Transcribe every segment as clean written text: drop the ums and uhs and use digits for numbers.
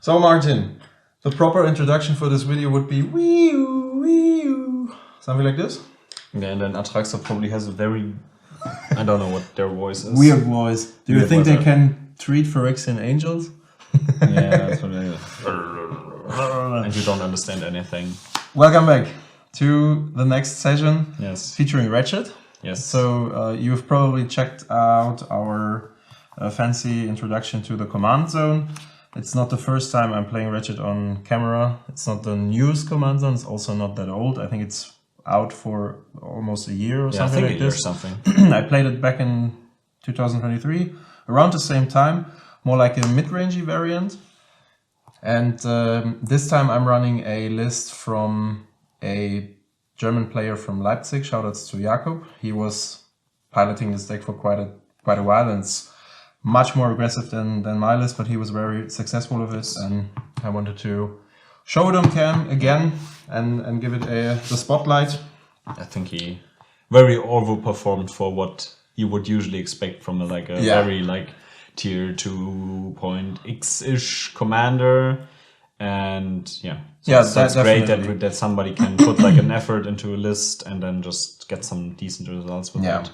So Martin, the proper introduction for this video would be wee-oo, something like this. Yeah, and then Atraxa probably has a very, I don't know what their voice is. Weird voice. Do you think they can treat Phyrexian Angels? Yeah, that's what it is. And you don't understand anything. Welcome back to the next session. Yes. Featuring Ratchet. Yes. So you've probably checked out our fancy introduction to the command zone. It's not the first time I'm playing Ratchet on camera. It's not the newest command zone. It's also not that old. I think it's out for almost a year or something like this. I played it back in 2023, around the same time, more like a mid-rangey variant. And this time I'm running a list from a German player from Leipzig. Shoutouts to Jakob. He was piloting this deck for quite a while, and it's much more aggressive than my list, but he was very successful with it, and I wanted to show it on cam again and give it the spotlight. I think he very overperformed for what you would usually expect from a very tier 2.x-ish commander. And that's great that somebody can put an effort into a list and then just get some decent results with it.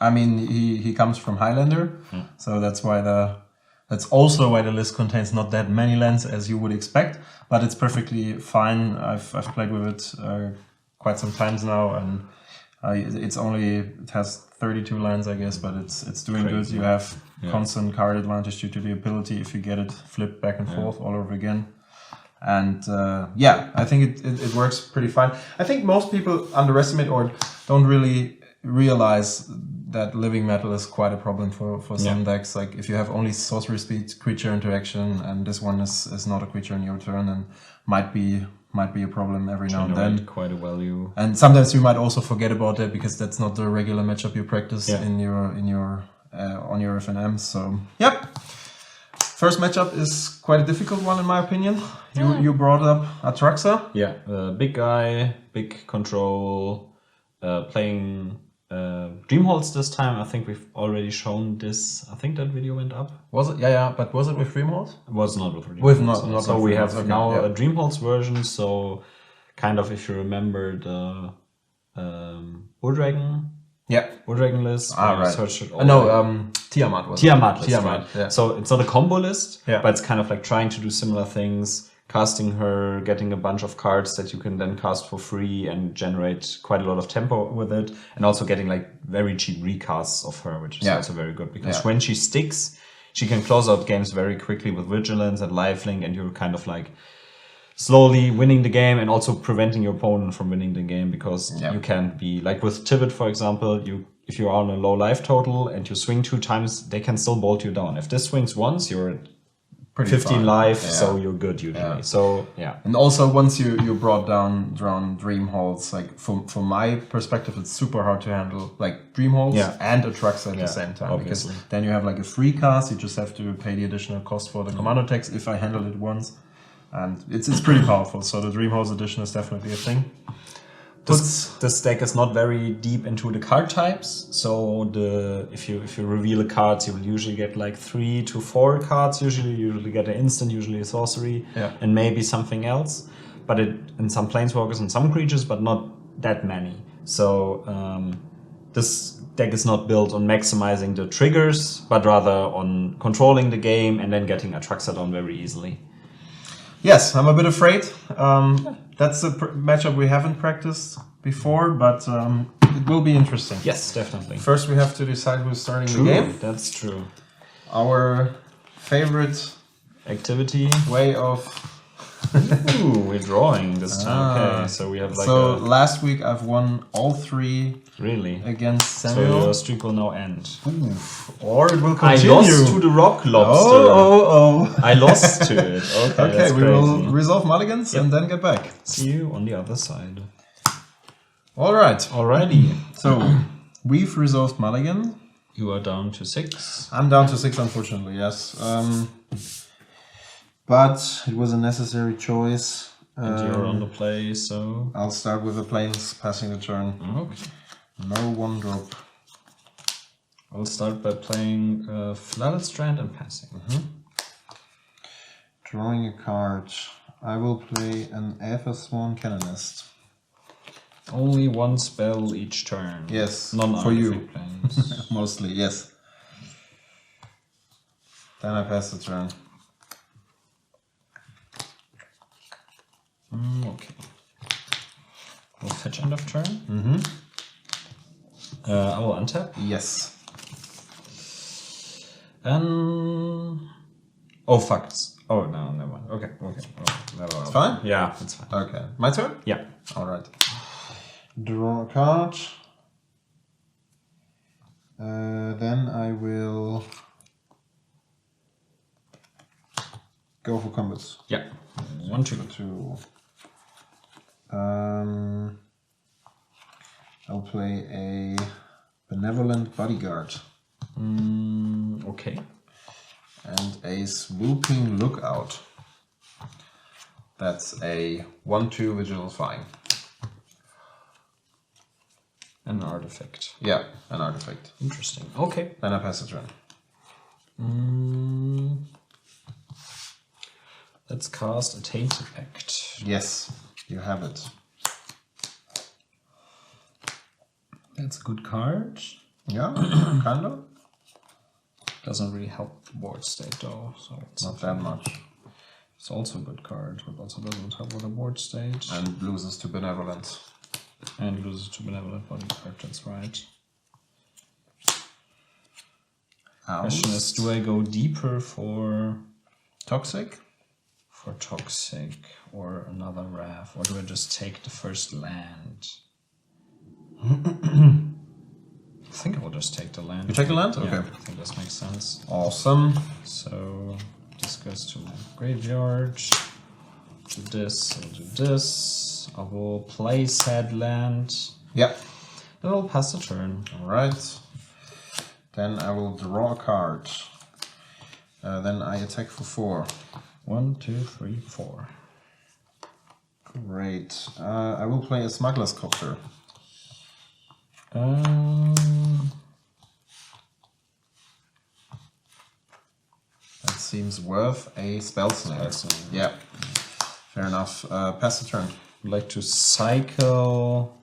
I mean, he comes from Highlander, so that's also why the list contains not that many lands as you would expect, but it's perfectly fine. I've played with it quite some times now, and it has 32 lands, I guess, but it's doing good. You have constant card advantage due to the ability if you get it flipped back and forth all over again. And I think it works pretty fine. I think most people underestimate or don't really realize that living metal is quite a problem for some decks. Like if you have only sorcery speed creature interaction, and this one is not a creature in your turn, and might be a problem every now and then. Quite a value. And sometimes you might also forget about that because that's not the regular matchup you practice in your on your FNM. So first matchup is quite a difficult one in my opinion. You brought up Atraxa. Yeah, big guy, big control, playing Dreamholds this time. I think we've already shown this. I think that video went up. Was it? Yeah, but was it with Dreamholds? It was not with Dreamholds. So we have now a Dreamholds version. So kind of, if you remember the Urdragon. Yeah, Urdragon list. Right. Tiamat was Tiamat list, Tiamat, right. Yeah. So it's not a combo list, but it's kind of like trying to do similar things, casting her, getting a bunch of cards that you can then cast for free and generate quite a lot of tempo with it, and also getting very cheap recasts of her, which is also very good because when she sticks, she can close out games very quickly with Vigilance and Lifelink, and you're kind of slowly winning the game and also preventing your opponent from winning the game because you can't be with Tivit, for example. If you're on a low life total and you swing 2 times, they can still bolt you down. If this swings once, you're at 15 life, so you're good usually. So and also once you brought down Dreamholds, from my perspective, it's super hard to handle Dreamholds and Atraxa at the same time, because then you have a free cast. You just have to pay the additional cost for the commando text if I handle it once. And it's pretty powerful, so the Dreamholds edition is definitely a thing. This deck is not very deep into the card types, so if you reveal a card, you will usually get 3 to 4 cards. You usually get an instant, usually a sorcery, and maybe something else. But in some planeswalkers and some creatures, but not that many. So this deck is not built on maximizing the triggers, but rather on controlling the game and then getting Atraxa down very easily. Yes, I'm a bit afraid. That's a matchup we haven't practiced before, but it will be interesting. Yes, definitely. First, we have to decide who's starting the game. That's true. Our favorite activity way of... Ooh, we're drawing this time. Okay, so we have last week I've won all 3 against Samuel. So your streak will now end. Oof. Or it will continue. I lost to the Rock Lobster. I lost to it. Okay, we will resolve mulligans and then get back. See you on the other side. Alright. Alrighty. So, we've resolved mulligan. You are down to 6. I'm down to 6, unfortunately, yes. But it was a necessary choice. And you're on the play, so... I'll start with the planes, passing the turn. Okay. No 1-drop. I'll start by playing Flooded Strand and passing. Drawing a card. I will play an Aether Swan Canonist. Only one spell each turn. Yes, Non-artifact for you. planes. Mostly, yes. Then I pass the turn. Okay. We'll fetch end of turn. Mm-hmm. I will untap. Yes. Oh, fuck. Oh, no, never mind. Okay. Oh, never mind. It's fine? Yeah, it's fine. Okay. My turn? Yeah. Alright. Draw a card. Then I will go for combats. Yeah. 1, 2. 2. I'll play a Benevolent Bodyguard. Okay. And a Swooping Lookout. That's a 1/2 Vigilifying. An artifact. Yeah, an artifact. Interesting. Okay. Then I pass the turn. Let's cast a Tainted Act. Yes, you have it. That's a good card. Yeah, kind of. Doesn't really help the board state though, so it's Not that much. It's also a good card, but also doesn't help with the board state. And loses to Benevolent. And loses to Benevolent Bodyguard, that's right. Question is, do I go deeper for Toxic? For Toxic or another Wrath, or do I just take the first land? I think I will just take the land. You take the land? Yeah, Okay. I think this makes sense. Awesome. So this goes to my graveyard. Do this, I'll do this. I will play said land. Yep. Then I'll pass the turn. Alright. Then I will draw a card. Then I attack for 4. 1, 2, 3, 4. Great. I will play a Smuggler's Copter. That seems worth a Spell Snare. Yeah. Fair enough. Pass the turn. I'd like to cycle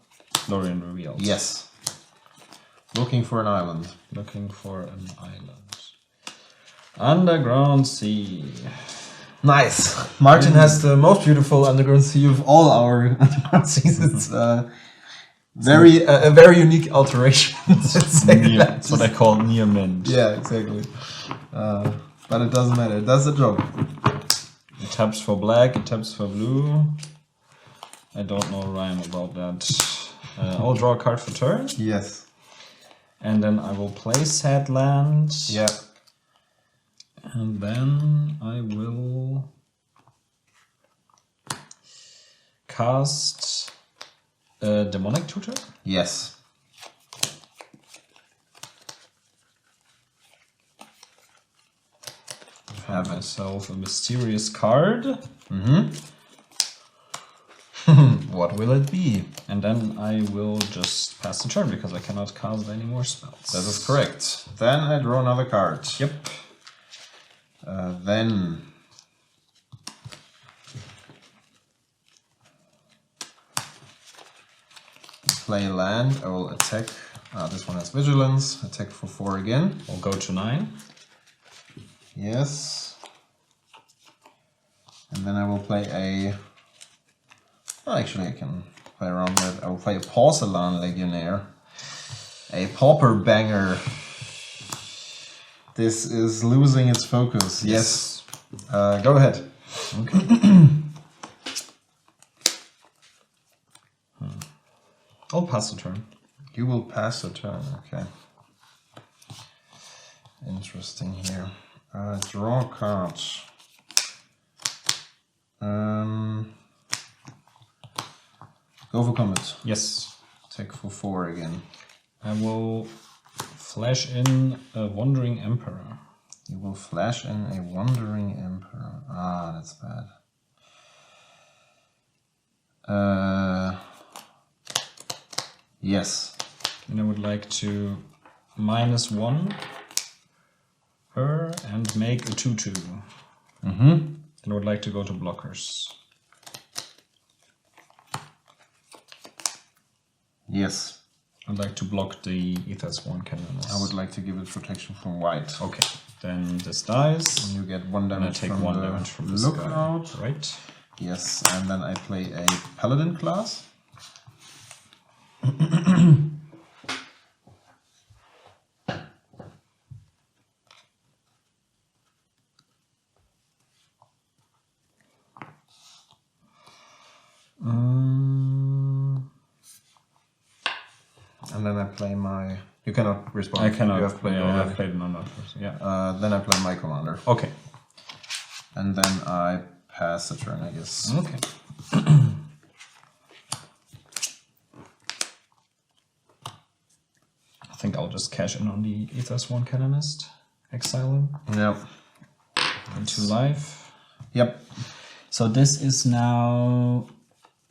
Lorien Revealed. Yes. Looking for an island. Looking for an island. Underground Sea. Nice. Martin has the most beautiful underground sea of all our underground seas. It's a very unique alteration. That's what I call near mint. Yeah, exactly. But it doesn't matter. It does the job. It taps for black, it taps for blue. I don't know rhyme about that. I'll draw a card for turn. Yes. And then I will play said land. Yeah. And then I will cast Demonic Tutor. Yes. Have myself a mysterious card. What will it be? And then I will just pass the turn because I cannot cast any more spells. That is correct. Then I draw another card. Yep. Then play a land. I will attack. This one has vigilance. Attack for 4 again. We'll go to 9. Yes. And then I will play a... Oh, actually, I can play around with it. I will play a Porcelain Legionnaire. A Pauper Banger. This is losing its focus. Yes. Go ahead. Okay. I'll pass the turn. You will pass the turn. Okay. Interesting here. Draw cards. Go for combat. Yes. Take for 4 again. I will flash in a Wandering Emperor. You will flash in a Wandering Emperor. That's bad. Yes. And I would like to -1 her and make a 2/2. Then I would like to go to blockers. Yes. I'd like to block the Aethersworn Canonist. I would like to give it protection from white. Okay, then this dies. And you get 1 damage I take from 1 the damage from this lookout. guy. Right. Yes, and then I play a paladin class. And then I play my... You cannot respond. I cannot. You have played I already. have played an unknown person. Yeah. Then I play my commander. Okay. And then I pass the turn, I guess. Okay. I think I'll just cash in on the Aethersworn Canonist. Exile him. Yep. Into life. Yep. So this is now...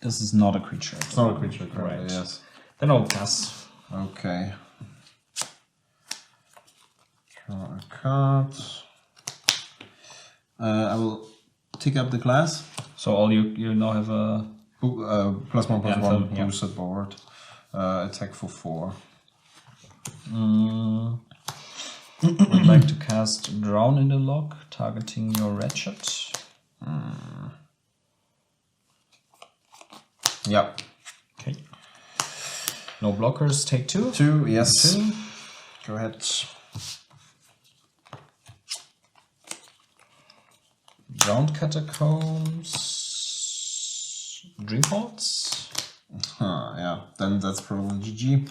This is not a creature. It's not a creature, currently, Right. yes. Then I'll pass. Okay. Draw a card. I will tick up the class. So all you now have a... +1/+1 Anthem, yeah. boosted board. Attack for 4. Would like to cast Drown in the Log, targeting your Ratchet. Yep. Okay. No blockers, take 2. 2, yes. 2. Go ahead. Drowned Catacombs. Dreamhalts. Yeah, then that's probably GG.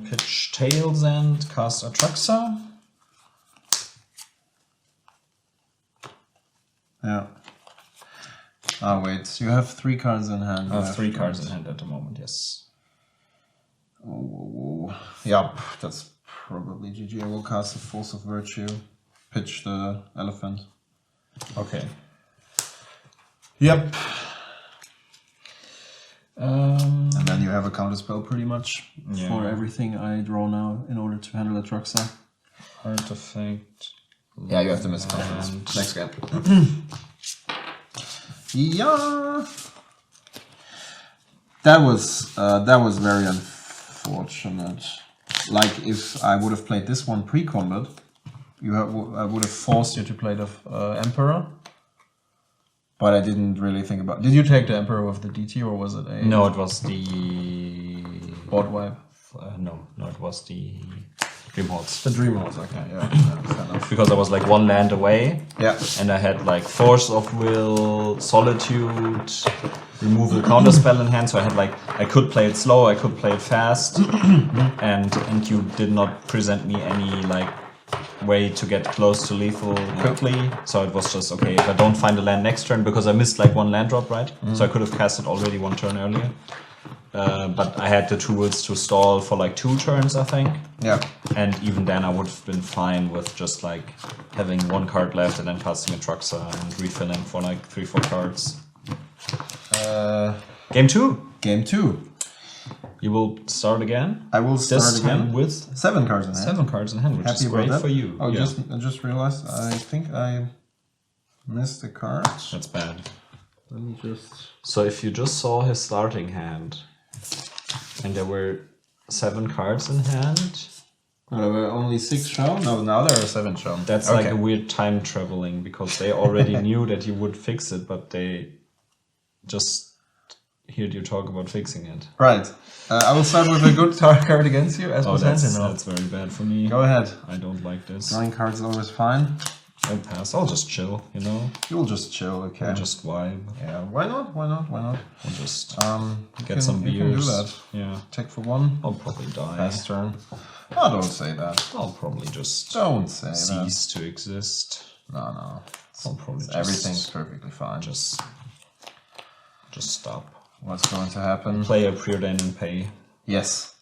Pitch Tails and cast Atraxa. Yeah. Ah, wait, you have 3 cards in hand. I have 3 cards in hand at the moment, yes. Oh, yep, that's probably GG. I will cast the Force of Virtue. Pitch the elephant. Okay. Yep. And then you have a counter spell pretty much for everything I draw now in order to handle Atraxa. Artifact. Yeah, you have to miss confidence. Next game. Yeah. That was very unfortunate. Like if I would have played this one pre-combat, I would have forced you to play the Emperor. But I didn't really think about. Did you take the Emperor with the DT or was it a? No, it was the board wipe. No, it was the Dreamhalts. The Dreamhalts, okay, yeah, fair enough. Because I was like 1 land away. Yeah. And I had like Force of Will, Solitude, Removal Counterspell in hand, so I had like I could play it slow, I could play it fast, and you did not present me any like way to get close to lethal quickly. So it was just okay if I don't find a land next turn, because I missed like 1 land drop, right? So I could have cast it already 1 turn earlier. But I had the tools to stall for like 2 turns, I think. Yeah. And even then I would have been fine with just like having 1 card left and then casting Atraxa and refilling for like 3-4 cards. Game 2. Game 2. You will start again. I will start This time again with 7 cards in hand. 7 cards in hand, which Happy is great about that. for you. Oh, Yeah. I just realized I think I missed a card. That's bad. Let me just. So if you just saw his starting hand and there were 7 cards in hand, There were only 6 shown. No, now there are 7 shown. that's like a weird time traveling, because they already knew that you would fix it, but they just heard you talk about fixing it. Right. I will start with a good card against you, as Oh, was Sentinel. that's very bad for me. Go ahead. I don't like this. Drawing cards is always fine. I'll pass. I'll just chill, you know? You will just chill, okay? I'll just vibe. Yeah, why not? Why not? Why not? I'll just You get some beers. You can do that. Yeah. Take for 1. I'll probably die. Last turn. Oh, don't say that. I'll probably just Don't say that. cease to exist. No. I'll probably just Everything's perfectly fine. just stop. What's going to happen? Play a preordain and pay. Yes.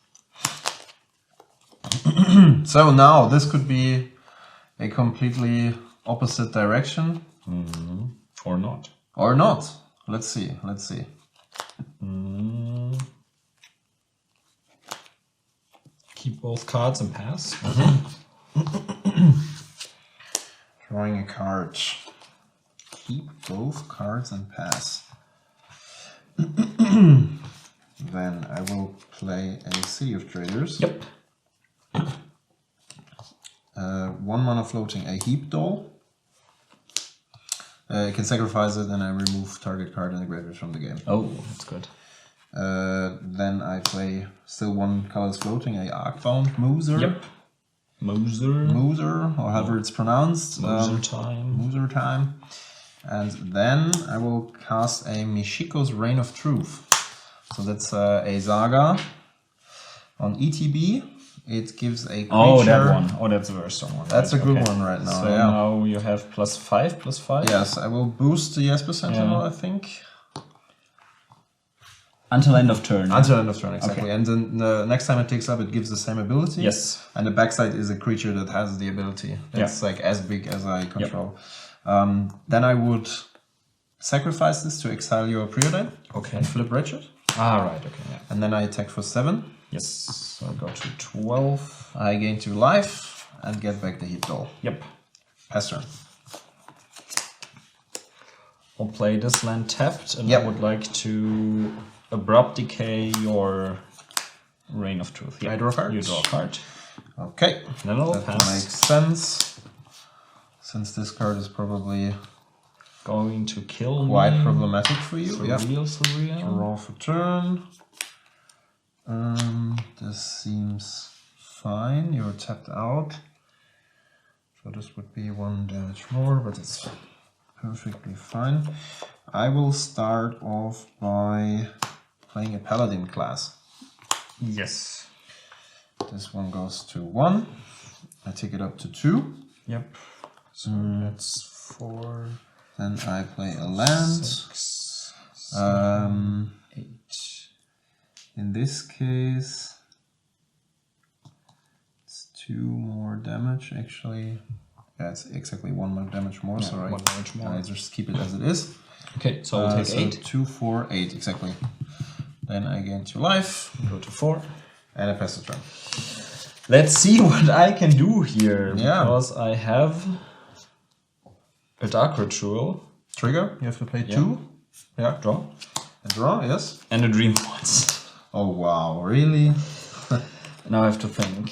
So now this could be a completely opposite direction. Or not. Or not. Let's see. Let's see. Keep both cards and pass. Drawing a card. keep both cards and pass. Then I will play a City of Traders. Yep. 1 mana floating, a Heap Doll. You can sacrifice it and I remove target card in the graveyard from the game. Oh, that's good. Then I play still 1 colors floating, a Arcbound Mooser. Yep. Mooser, or however it's pronounced. Mooser time. And then I will cast a Mishiko's Reign of Truth. So that's a Saga. On ETB, it gives a creature. Oh, that one. Oh, that's a very strong one. That's a good one right now. So now you have +5/+5. Yes, I will boost the yes percentile, I think. Until end of turn. Until end of turn, exactly. Okay. And then the next time it takes up, it gives the same ability. Yes. And the backside is a creature that has the ability. It's like as big as I control. Then I would sacrifice this to exile your Preordain. Okay. And flip Ratchet. Ah, right. Okay. Yeah. And then I attack for 7. Yes. So I go to 12. I gain 2 life and get back the Heap Doll. Yep. Pass turn. I'll play this land tapped, and I would like to abrupt decay your Reign of Truth. I draw a card. You draw a card. Okay. Then I'll that pass. makes sense. Since this card is probably going to kill quite me. problematic for you. Surreal. Draw for turn. This seems fine. You're tapped out. So this would be 1 damage more, but it's perfectly fine. I will start off by playing a Paladin class. Yes. This one goes to 1. I take it up to 2. Yep. So that's 4. Then I play a land. 6, 7, 8. In this case, it's 2 more damage actually. Yeah, it's exactly 1 more damage more. So 1 damage more. I just keep it as it is. Okay, so I'll take 8. 2, 4, 8 exactly. Then I gain 2 life. Go to 4. And I pass the turn. Let's see what I can do here. Yeah. Because I have a Dark Ritual. Trigger, you have to play 2. Yeah. Draw. And draw, yes. And a Dream Once. Oh wow, really? Now I have to think.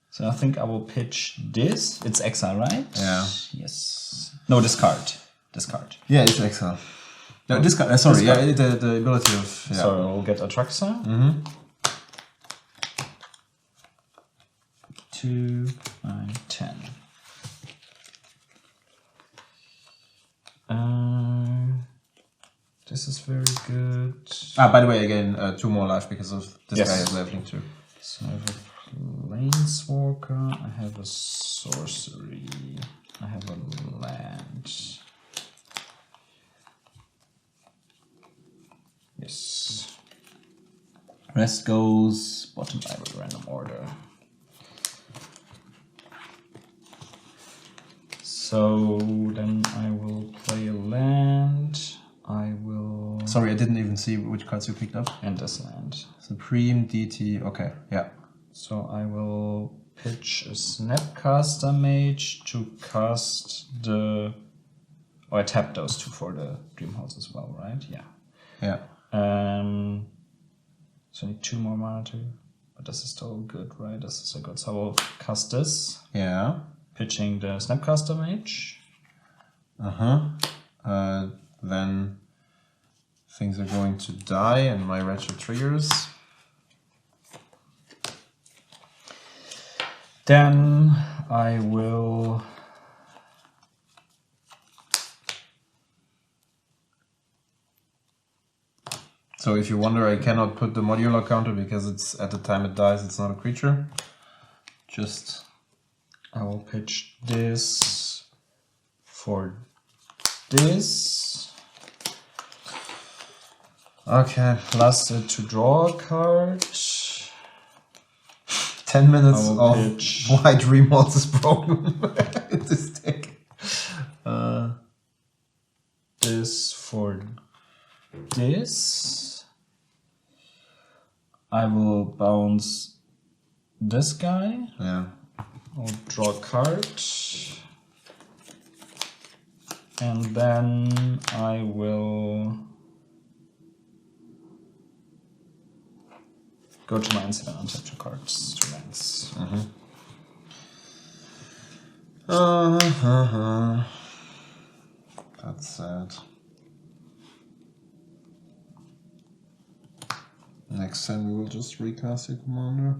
So I think I will pitch this. It's exile, right? Yeah. Yes. No, discard. Discard. Yeah, it's exile. No, discard. Sorry, discard. Yeah, the ability of. Yeah. So I'll get Atraxa. 2, 9, 10. This is very good. By the way, again, 2 more life because of this guy is leveling 2. So I have a Planeswalker, I have a sorcery, I have a land. Yes. Rest goes bottom library random order. So then I will play a land. I will... Sorry, I didn't even see which cards you picked up. And this land. Supreme, DT, okay, yeah. So I will pitch a Snapcaster Mage to cast the... Oh, I tap those 2 for the Dreamhouse as well, right? Yeah. Yeah. So I need 2 more mana too. But this is still good, right? This is so good. So I will cast this. Yeah. Pitching the Snapcaster Mage. Then things are going to die and my Ratchet triggers. Then I will... So if you wonder, I cannot put the modular counter because it's at the time it dies, it's not a creature. Just... I will pitch this for this. Okay. Plus to draw a card. 10 minutes I will of pitch. why Dreamwaltz is broken in this deck. This for this. I will bounce this guy. Yeah. I'll draw a card. And then I will go to my end and untap 2 cards, 2 lands. That's sad. Next time we will just recast your commander.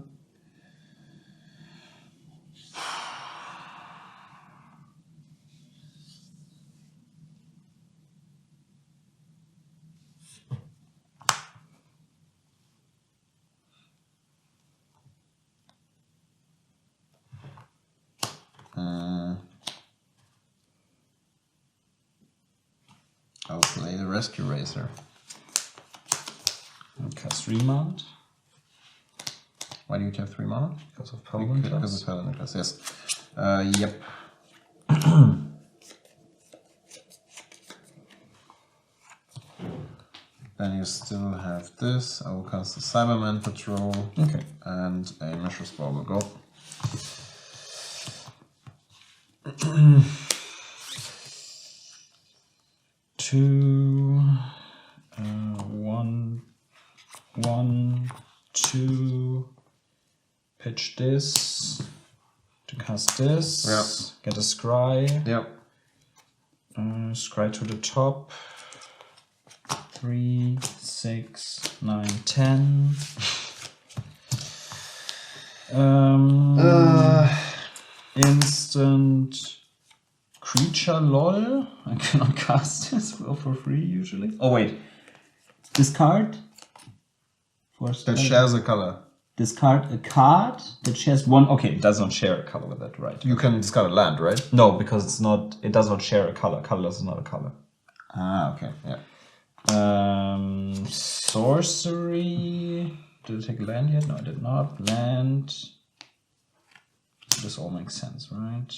I'll play the Rescue Racer. And cast Remand. Why do you have 3 mana? Because of Paladin Because Class. of Paladin Class, yes. Yep. Then you still have this. I will cast a Cyberman Patrol. Okay. And a Mishra's Ball will go. Two, 1, 2. Pitch this to cast this. Yeah. Get a scry. Yep. Scry to the top. 3, 6, 9, 10. Instant creature lol. I cannot cast this for free usually. Oh wait. Discard. That shares a color. Discard a card that shares 1. Okay, it does not share a color with that, right? You can discard a land, right? No, because it's not. It does not share a color. Colorless is not a color. Ah, okay. Yeah. Sorcery. Did I take a land yet? No, I did not. Land. This all makes sense, right?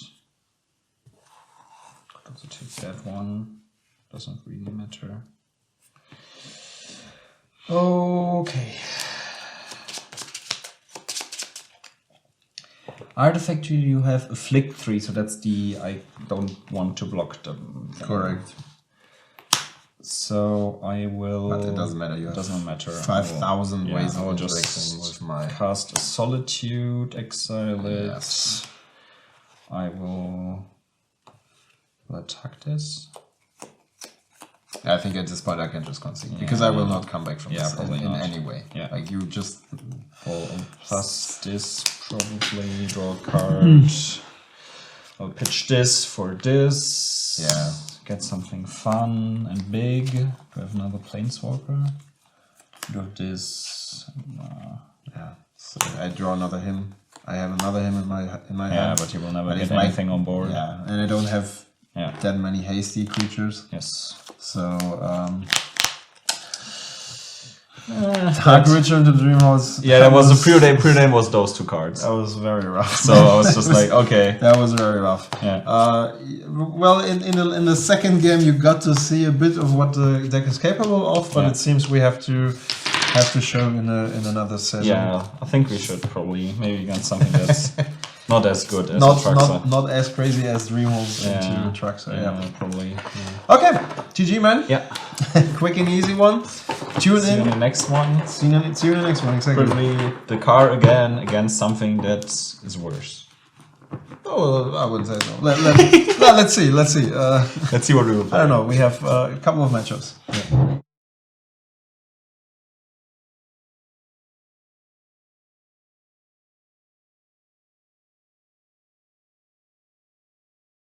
Could also take that one. Doesn't really matter. Okay. Artifact you have Afflict 3, so that's the I don't want to block them. Correct. So I will. But it doesn't matter. You It does have not matter. 5,000 ways I will of just interacting with my. cast a Solitude, exile it. Yes. I will attack this. I think at this point I can just concede because I will not come back from this probably in not. any way. Yeah. Like you just. Plus this, probably draw a card. I'll pitch this for this. Yeah. Get something fun and big. Do I have another Planeswalker? Do this. Yeah. So I draw another him. I have another him in my Yeah, hand. but you will never But get if my- anything on board. Yeah, and I don't have that many hasty creatures. Yes. So Dark Return to Dreamhouse. Yeah, that was the pre-name was those 2 cards. That was very rough. So I was just like, okay. That was very rough. Yeah. Well, in the second game, you got to see a bit of what the deck is capable of, but it seems we have to show in another session. Yeah, I think we should probably maybe get something that's not as good as Atraxa. Not as crazy as Dreamhouse into Atraxa. Yeah, probably. Yeah. Okay, GG man. Yeah. Quick and easy one. Tune See you in in. the next one. See you in the next one. Exactly. Probably the car again against something that is worse. Oh, I wouldn't say so. Let's see. Let's see. Let's see what we will play. I don't know. We have a couple of matchups. Yeah.